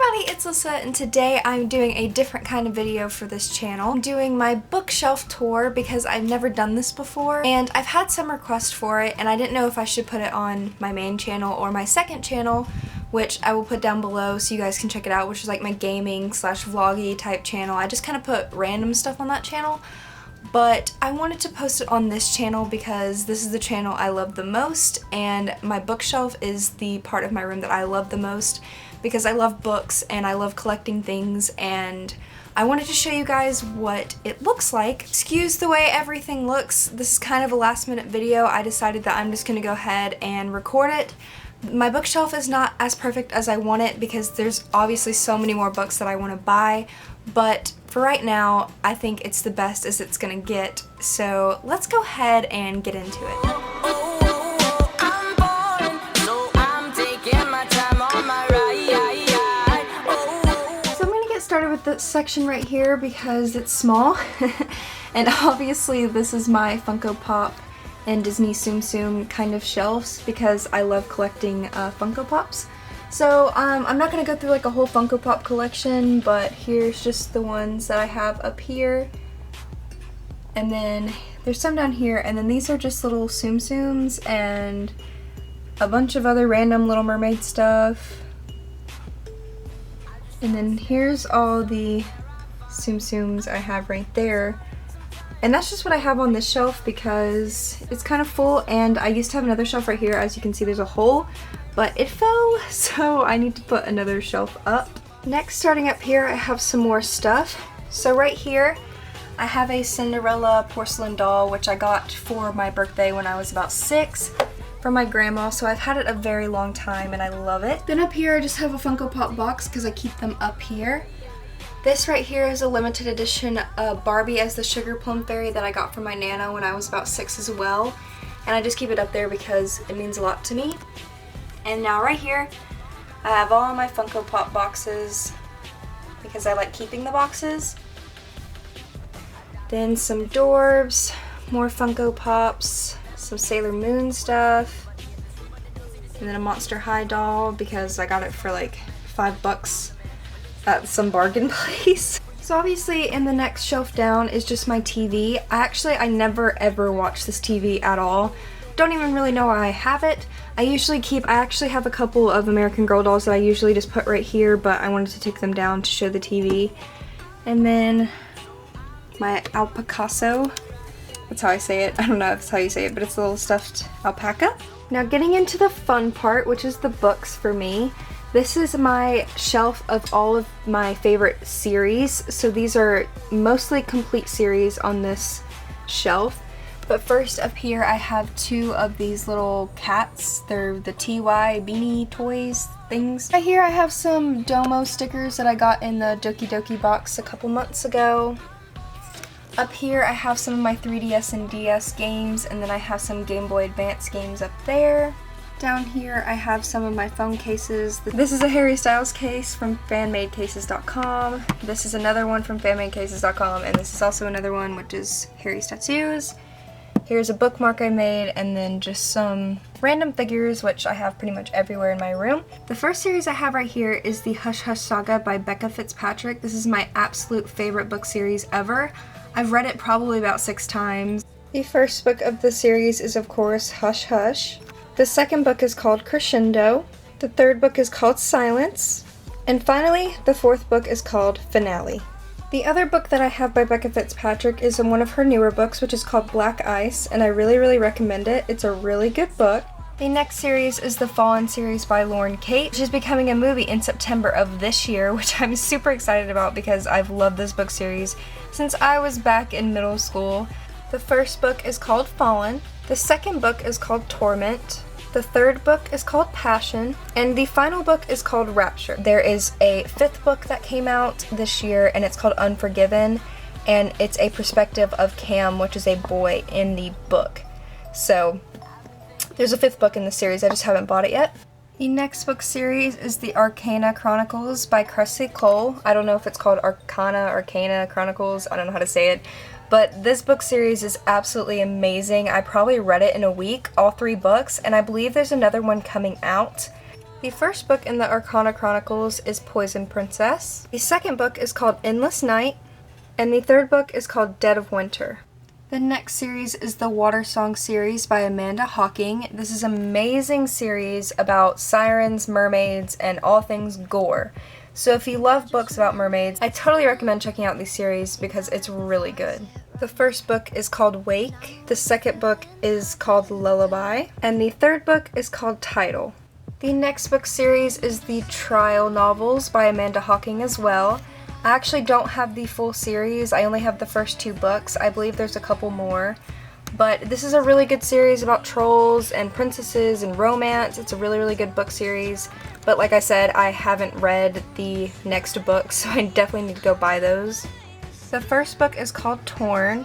everybody, it's Alyssa, and today I'm doing a different kind of video for this channel. I'm doing my bookshelf tour because I've never done this before, and I've had some requests for it, and I didn't know if I should put it on my main channel or my second channel, which I will put down below so you guys can check it out, which is like my gaming / vloggy type channel. I just kind of put random stuff on that channel, but I wanted to post it on this channel because this is the channel I love the most, and my bookshelf is the part of my room that I love the most because I love books and I love collecting things, and I wanted to show you guys what it looks like. Excuse the way everything looks. This is kind of a last minute video. I decided that I'm just gonna go ahead and record it. My bookshelf is not as perfect as I want it because there's obviously so many more books that I want to buy, but for right now I think it's the best as it's gonna get. So let's go ahead and get into it. Started with this section right here because it's small and obviously this is my Funko Pop and Disney Tsum Tsum kind of shelves because I love collecting Funko Pops. So I'm not going to go through like a whole Funko Pop collection, but here's just the ones that I have up here, and then there's some down here, and then these are just little Tsum Tsums and a bunch of other random Little Mermaid stuff. And then here's all the Tsum Tsums I have right there. And that's just what I have on this shelf because it's kind of full, and I used to have another shelf right here. As you can see, there's a hole, but it fell, so I need to put another shelf up. Next, starting up here, I have some more stuff. So right here, I have a Cinderella porcelain doll, which I got for my birthday when I was about 6. From my grandma, so I've had it a very long time and I love it. Then up here I just have a Funko Pop box because I keep them up here. This right here is a limited edition Barbie as the Sugar Plum Fairy that I got from my Nana when I was about 6 as well, and I just keep it up there because it means a lot to me. And now right here I have all my Funko Pop boxes because I like keeping the boxes. Then some Dorbs, more Funko Pops, some Sailor Moon stuff, and then a Monster High doll because I got it for like $5 at some bargain place. So obviously in the next shelf down is just my TV. I never ever watch this TV at all. Don't even really know why I have it. I actually have a couple of American Girl dolls that I usually just put right here, but I wanted to take them down to show the TV. And then my Alpacaso. That's how I say it. I don't know if that's how you say it, but it's a little stuffed alpaca. Now getting into the fun part, which is the books for me. This is my shelf of all of my favorite series. So these are mostly complete series on this shelf. But first up here I have 2 of these little cats. They're the TY Beanie Toys things. Right here I have some Domo stickers that I got in the Doki Doki box a couple months ago. Up here I have some of my 3DS and DS games, and then I have some Game Boy Advance games up there. Down here I have some of my phone cases. This is a Harry Styles case from fanmadecases.com. This is another one from fanmadecases.com, and this is also another one, which is Harry's tattoos. Here's a bookmark I made, and then just some random figures, which I have pretty much everywhere in my room. The first series I have right here is the Hush Hush Saga by Becca Fitzpatrick. This is my absolute favorite book series ever. I've read it probably about 6 times. The first book of the series is of course Hush Hush. The second book is called Crescendo. The third book is called Silence. And finally, the fourth book is called Finale. The other book that I have by Becca Fitzpatrick is in one of her newer books, which is called Black Ice, and I really recommend it. It's a really good book. The next series is the Fallen series by Lauren Kate, which is becoming a movie in September of this year, which I'm super excited about because I've loved this book series since I was back in middle school. The first book is called Fallen, the second book is called Torment, the third book is called Passion, and the final book is called Rapture. There is a 5th book that came out this year, and it's called Unforgiven, and it's a perspective of Cam, which is a boy in the book. So there's a 5th book in the series, I just haven't bought it yet. The next book series is the Arcana Chronicles by Alyssa Nicole. I don't know if it's called Arcana Chronicles, I don't know how to say it. But this book series is absolutely amazing. I probably read it in a week, all 3 books, and I believe there's another one coming out. The first book in the Arcana Chronicles is Poison Princess. The second book is called Endless Night, and the third book is called Dead of Winter. The next series is the Water Song series by Amanda Hocking. This is an amazing series about sirens, mermaids, and all things gore. So if you love books about mermaids, I totally recommend checking out these series because it's really good. The first book is called Wake, the second book is called Lullaby, and the third book is called Tidal. The next book series is the Trial novels by Amanda Hocking as well. I actually don't have the full series, I only have the first 2 books. I believe there's a couple more. But this is a really good series about trolls and princesses and romance. It's a really, really good book series. But like I said, I haven't read the next book, so I definitely need to go buy those. The first book is called Torn,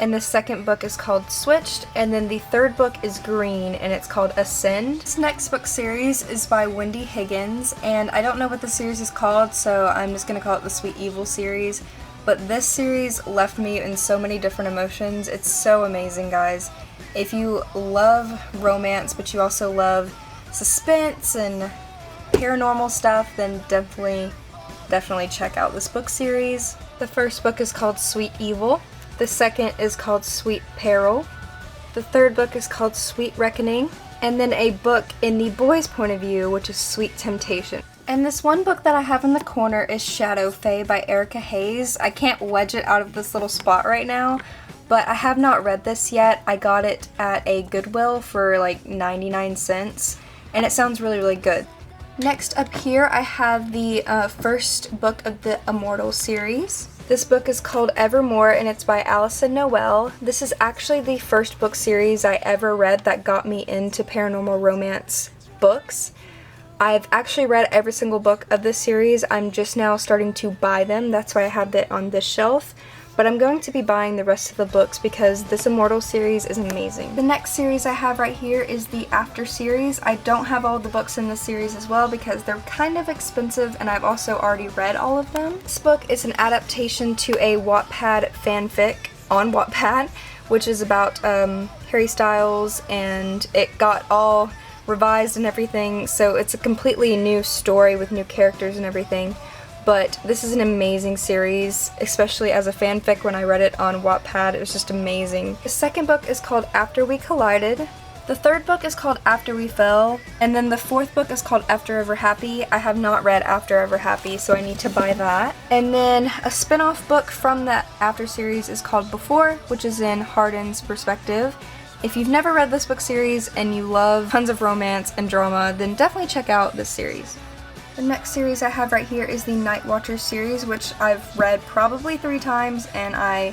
and the second book is called Switched, and then the third book is Green, and it's called Ascend. This next book series is by Wendy Higgins, and I don't know what the series is called, so I'm just going to call it the Sweet Evil series. But this series left me in so many different emotions. It's so amazing, guys. If you love romance, but you also love suspense and paranormal stuff, then definitely check out this book series. The first book is called Sweet Evil. The second is called Sweet Peril. The third book is called Sweet Reckoning. And then a book in the boys' point of view, which is Sweet Temptation. And this one book that I have in the corner is Shadow Fae by Erica Hayes. I can't wedge it out of this little spot right now, but I have not read this yet. I got it at a Goodwill for like 99 cents, and it sounds really, really good. Next up here, I have the first book of the Immortal series. This book is called Evermore, and it's by Alyssa Nicole. This is actually the first book series I ever read that got me into paranormal romance books. I've actually read every single book of this series. I'm just now starting to buy them. That's why I have it on this shelf. But I'm going to be buying the rest of the books because this Immortal series is amazing. The next series I have right here is the After series. I don't have all the books in this series as well because they're kind of expensive, and I've also already read all of them. This book is an adaptation to a Wattpad fanfic on Wattpad, which is about Harry Styles, and it got all revised and everything, so it's a completely new story with new characters and everything. But this is an amazing series, especially as a fanfic. When I read it on Wattpad, it was just amazing. The second book is called After We Collided. The third book is called After We Fell, and then the fourth book is called After Ever Happy. I have not read After Ever Happy, so I need to buy that. And then a spin-off book from that After series is called Before, which is in Hardin's perspective. If you've never read this book series and you love tons of romance and drama, then definitely check out this series. The next series I have right here is the Night Watchers series, which I've read probably 3 times, and I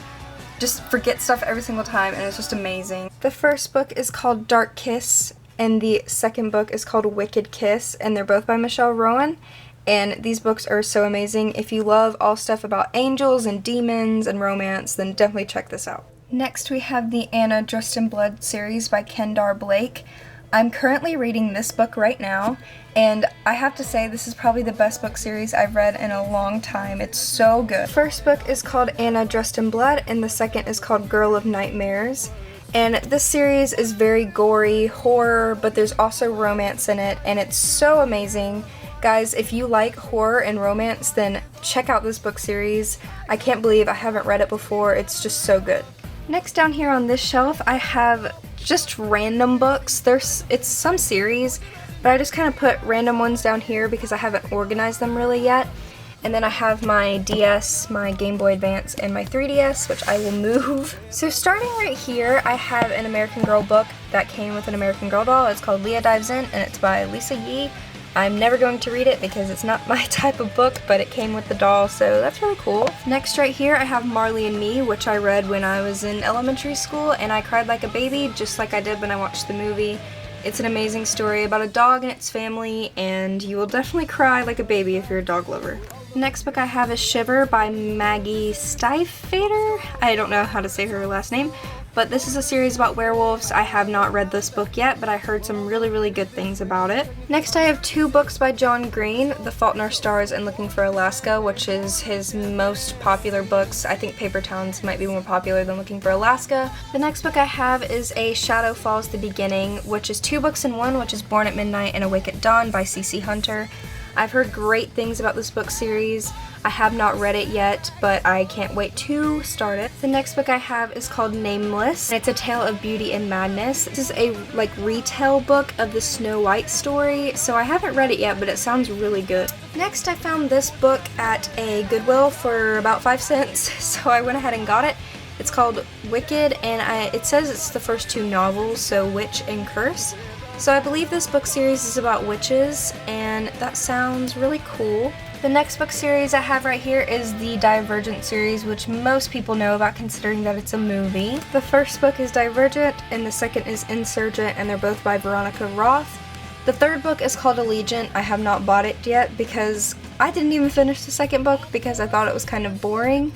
just forget stuff every single time, and it's just amazing. The first book is called Dark Kiss, and the second book is called Wicked Kiss, and they're both by Michelle Rowan, and these books are so amazing. If you love all stuff about angels and demons and romance, then definitely check this out. Next we have the Anna Dressed in Blood series by Kendar Blake. I'm currently reading this book right now, and I have to say this is probably the best book series I've read in a long time. It's so good. The first book is called Anna Dressed in Blood, and the second is called Girl of Nightmares. And this series is very gory, horror, but there's also romance in it, and it's so amazing. Guys, if you like horror and romance, then check out this book series. I can't believe I haven't read it before. It's just so good. Next down here on this shelf, I have just random books. It's some series, but I just kind of put random ones down here because I haven't organized them really yet. And then I have my DS, my Game Boy Advance, and my 3DS, which I will move. So starting right here, I have an American Girl book that came with an American Girl doll. It's called Leah Dives In, and it's by Lisa Yee. I'm never going to read it because it's not my type of book, but it came with the doll, so that's really cool. Next right here, I have Marley and Me, which I read when I was in elementary school, and I cried like a baby, just like I did when I watched the movie. It's an amazing story about a dog and its family, and you will definitely cry like a baby if you're a dog lover. The next book I have is Shiver by Maggie Stiefvater. I don't know how to say her last name, But this is a series about werewolves. I have not read this book yet, but I heard some really good things about it. Next, I have 2 books by John Green, The Fault in Our Stars and Looking for Alaska, which is his most popular books. I think Paper Towns might be more popular than Looking for Alaska. The next book I have is A Shadow Falls the Beginning, which is 2 books in one, which is Born at Midnight and Awake at Dawn by C.C. Hunter. I've heard great things about this book series. I have not read it yet, but I can't wait to start it. The next book I have is called Nameless. It's a tale of beauty and madness. This is a retell book of the Snow White story, so I haven't read it yet, but it sounds really good. Next, I found this book at a Goodwill for about 5 cents, so I went ahead and got it. It's called Wicked, and it says it's the first 2 novels, so Witch and Curse. So I believe this book series is about witches, and that sounds really cool. The next book series I have right here is the Divergent series, which most people know about considering that it's a movie. The first book is Divergent, and the second is Insurgent, and they're both by Veronica Roth. The third book is called Allegiant. I have not bought it yet because I didn't even finish the second book because I thought it was kind of boring.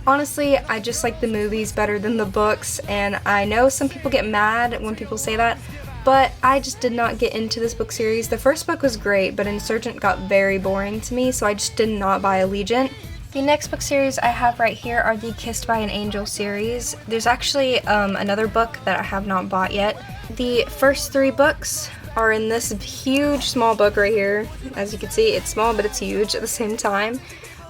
Honestly, I just like the movies better than the books, and I know some people get mad when people say that, but I just did not get into this book series. The first book was great, but Insurgent got very boring to me, so I just did not buy Allegiant. The next book series I have right here are the Kissed by an Angel series. There's actually another book that I have not bought yet. The first 3 books are in this huge small book right here. As you can see, it's small, but it's huge at the same time.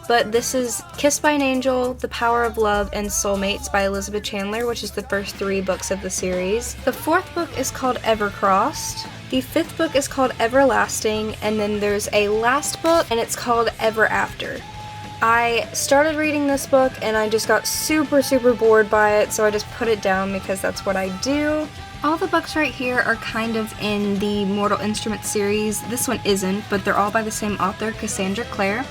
But this is Kissed by an Angel, The Power of Love, and Soulmates by Elizabeth Chandler, which is the first 3 books of the series. The 4th book is called Evercrossed. The 5th book is called Everlasting, and then there's a last book, and it's called Ever After. I started reading this book, and I just got super bored by it, so I just put it down because that's what I do. All the books right here are kind of in the Mortal Instruments series. This one isn't, but they're all by the same author, Cassandra Clare.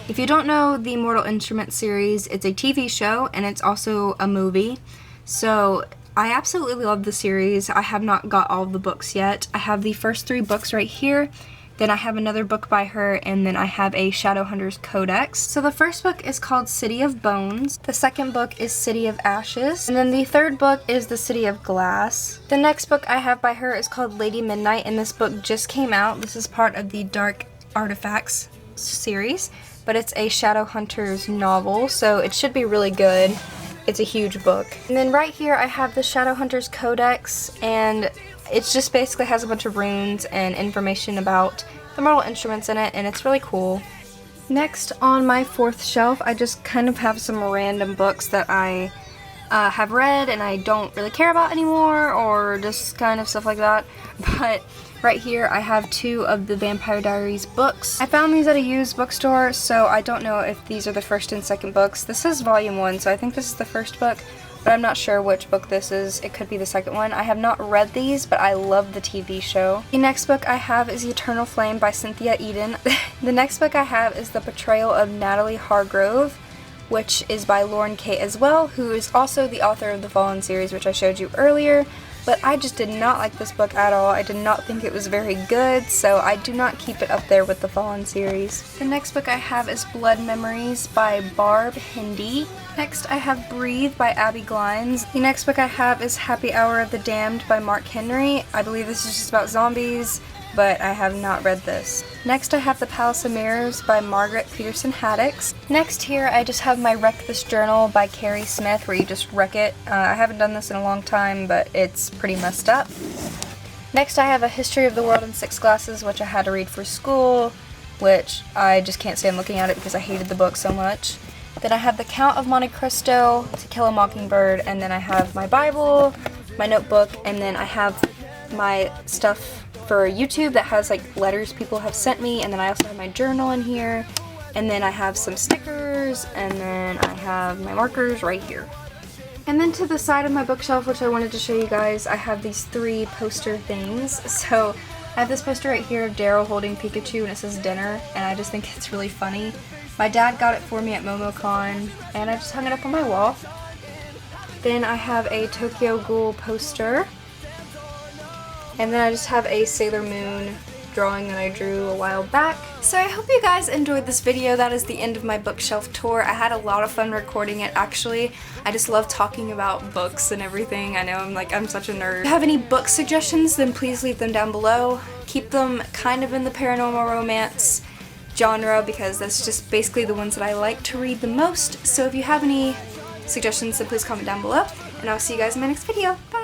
If you don't know the Mortal Instruments series, it's a TV show and it's also a movie. So I absolutely love the series. I have not got all of the books yet. I have the first 3 books right here. Then I have another book by her, and then I have a Shadowhunters Codex. So the first book is called City of Bones. The second book is City of Ashes. And then the third book is The City of Glass. The next book I have by her is called Lady Midnight, and this book just came out. This is part of the Dark Artifacts series, but it's a Shadowhunters novel, so it should be really good. It's a huge book. And then right here I have the Shadowhunters Codex, and it just basically has a bunch of runes and information about the Mortal Instruments in it, and it's really cool. Next on my 4th shelf, I just kind of have some random books that I have read and I don't really care about anymore, or just kind of stuff like that. But right here I have 2 of the Vampire Diaries books. I found these at a used bookstore, so I don't know if these are the first and second books. This is volume 1, so I think this is the first book, but I'm not sure which book this is. It could be the second one. I have not read these, but I love the TV show. The next book I have is Eternal Flame by Cynthia Eden. The next book I have is The Portrayal of Natalie Hargrove, which is by Lauren Kate as well, who is also the author of the Fallen series, which I showed you earlier. But I just did not like this book at all. I did not think it was very good, so I do not keep it up there with the Fallen series. The next book I have is Blood Memories by Barb Hindi. Next I have Breathe by Abby Glines. The next book I have is Happy Hour of the Damned by Mark Henry. I believe this is just about zombies, but I have not read this. Next I have The Palace of Mirrors by Margaret Peterson Haddix. Next here I just have my Wreck This Journal by Carrie Smith, where you just wreck it. I haven't done this in a long time, but it's pretty messed up. Next I have A History of the World in 6 Glasses, which I had to read for school, which I just can't stand looking at it because I hated the book so much. Then I have The Count of Monte Cristo, To Kill a Mockingbird, and then I have my Bible, my notebook, and then I have my stuff for YouTube that has like letters people have sent me, and then I also have my journal in here, and then I have some stickers, and then I have my markers right here. And then to the side of my bookshelf, which I wanted to show you guys, I have these 3 poster things. So I have this poster right here of Daryl holding Pikachu, and it says dinner, and I just think it's really funny. My dad got it for me at MomoCon, and I just hung it up on my wall. Then I have a Tokyo Ghoul poster. And then I just have a Sailor Moon drawing that I drew a while back. So I hope you guys enjoyed this video. That is the end of my bookshelf tour. I had a lot of fun recording it, actually. I just love talking about books and everything. I know I'm such a nerd. If you have any book suggestions, then please leave them down below. Keep them kind of in the paranormal romance genre because that's just basically the ones that I like to read the most. So if you have any suggestions, then please comment down below, and I'll see you guys in my next video. Bye!